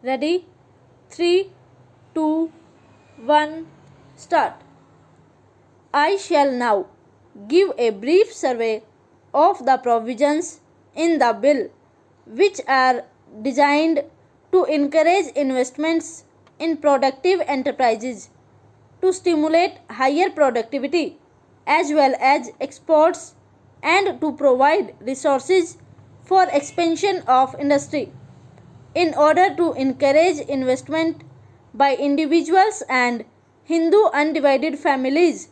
Ready? 3, 2, 1, start. I shall now give a brief survey of the provisions in the bill which are designed to encourage investments in productive enterprises, to stimulate higher productivity as well as exports, and to provide resources for expansion of industry. In order to encourage investment by individuals and Hindu undivided families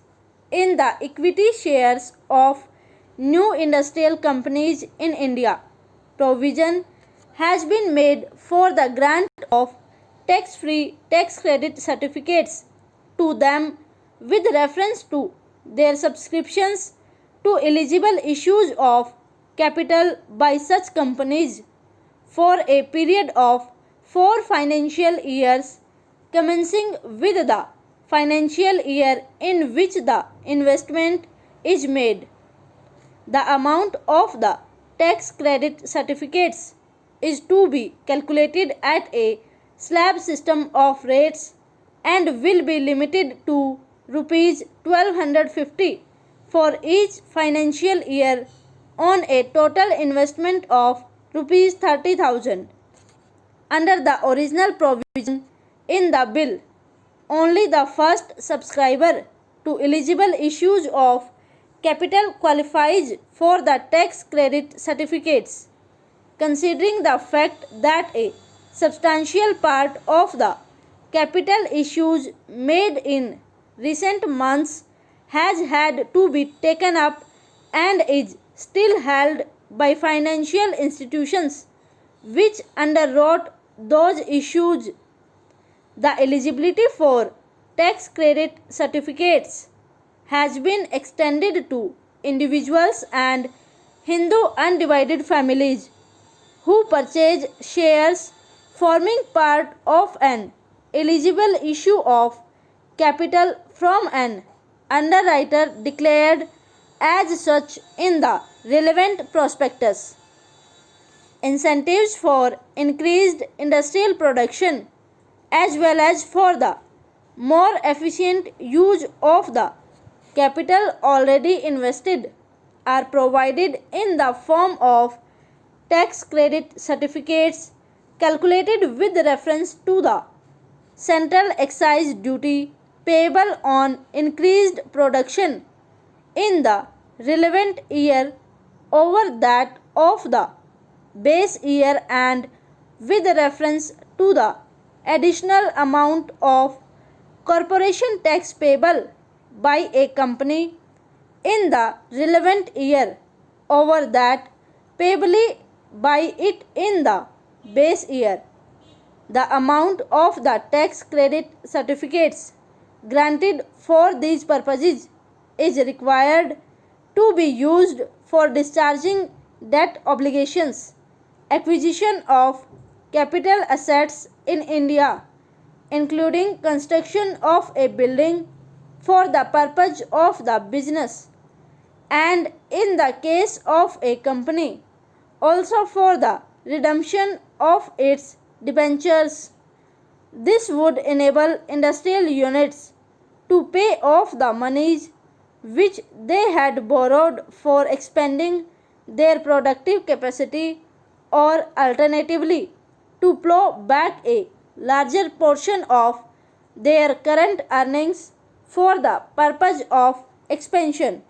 in the equity shares of new industrial companies in India, provision has been made for the grant of tax-free tax credit certificates to them with reference to their subscriptions to eligible issues of capital by such companies for a period of 4 financial years commencing with the financial year in which the investment is made. The amount of the tax credit certificates is to be calculated at a slab system of rates and will be limited to rupees 1250 for each financial year on a total investment of rupees 30,000. Under the original provision in the bill, only the first subscriber to eligible issues of capital qualifies for the tax credit certificates. Considering the fact that a substantial part of the capital issues made in recent months has had to be taken up and is still held by financial institutions which underwrote those issues, the eligibility for tax credit certificates has been extended to individuals and Hindu undivided families who purchase shares forming part of an eligible issue of capital from an underwriter declared as such in the relevant prospectus. Incentives for increased industrial production as well as for the more efficient use of the capital already invested are provided in the form of tax credit certificates calculated with reference to the central excise duty payable on increased production in the relevant year over that of the base year and with reference to the additional amount of corporation tax payable by a company in the relevant year over that payable by it in the base year. The amount of the tax credit certificates granted for these purposes is required to be used for discharging debt obligations, acquisition of capital assets in India, including construction of a building for the purpose of the business, and in the case of a company, also for the redemption of its debentures. This would enable industrial units to pay off the monies which they had borrowed for expanding their productive capacity, or alternatively to plow back a larger portion of their current earnings for the purpose of expansion.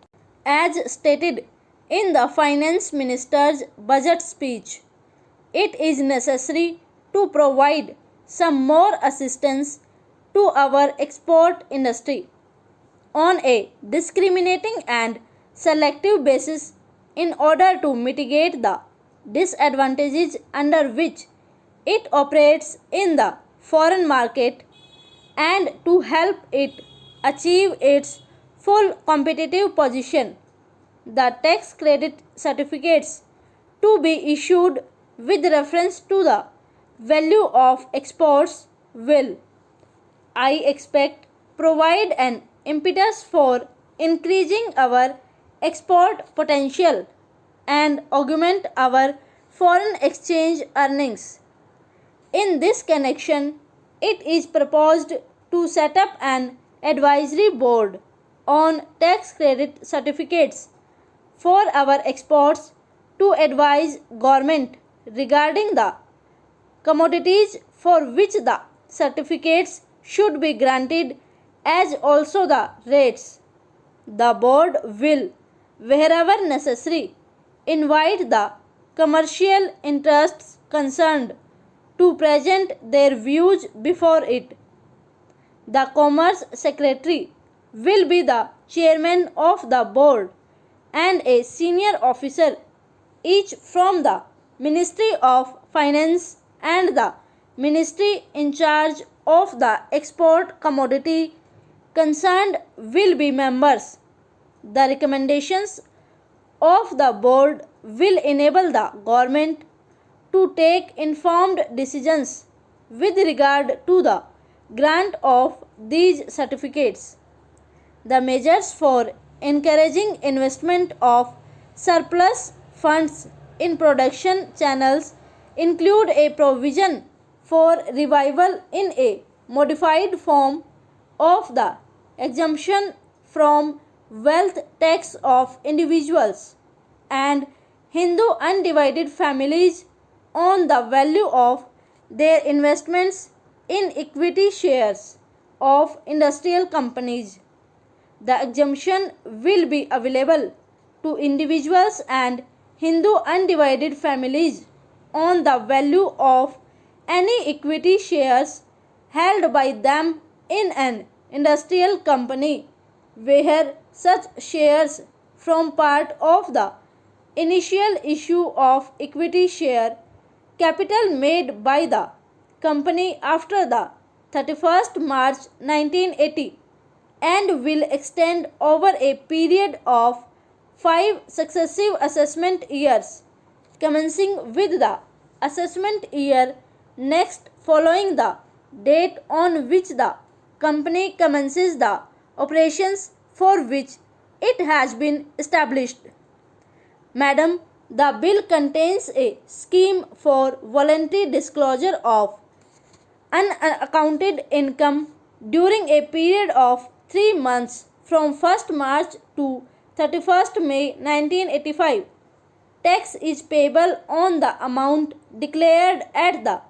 As stated in the Finance Minister's budget speech, it is necessary to provide some more assistance to our export industry on a discriminating and selective basis in order to mitigate the disadvantages under which it operates in the foreign market and to help it achieve its full competitive position. The tax credit certificates to be issued with reference to the value of exports will, I expect, provide an impetus for increasing our export potential and augment our foreign exchange earnings. In this connection, it is proposed to set up an advisory board on tax credit certificates for our exports to advise government regarding the commodities for which the certificates should be granted as also the rates. The board will, wherever necessary, invite the commercial interests concerned to present their views before it. The Commerce Secretary will be the chairman of the board and a senior officer, each from the Ministry of Finance and the ministry in charge of the export commodity concerned will be members. The recommendations of the board will enable the government to take informed decisions with regard to the grant of these certificates. The measures for encouraging investment of surplus funds in production channels include a provision for revival in a modified form of the exemption from wealth tax of individuals and Hindu undivided families on the value of their investments in equity shares of industrial companies. The exemption will be available to individuals and Hindu undivided families on the value of any equity shares held by them in an industrial company where such shares form part of the initial issue of equity share capital made by the company after the 31st March 1980 and will extend over a period of 5 successive assessment years, commencing with the assessment year next following the date on which the company commences the operations for which it has been established. Madam, the bill contains a scheme for voluntary disclosure of unaccounted income during a period of 3 months from 1st March to 31st May 1985. Tax is payable on the amount declared at the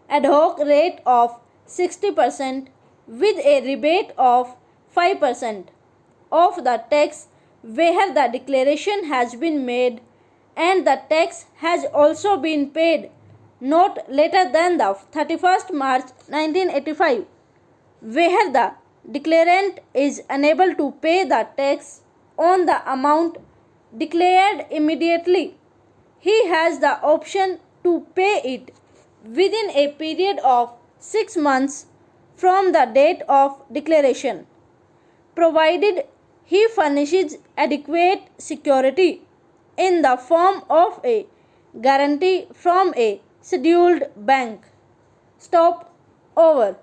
ad hoc rate of 60% with a rebate of 5% of the tax where the declaration has been made and the tax has also been paid not later than the 31st March 1985 where the declarant is unable to pay the tax on the amount declared immediately. He has the option to pay it within a period of 6 months from the date of declaration, provided he furnishes adequate security in the form of a guarantee from a scheduled bank. Stop. Over.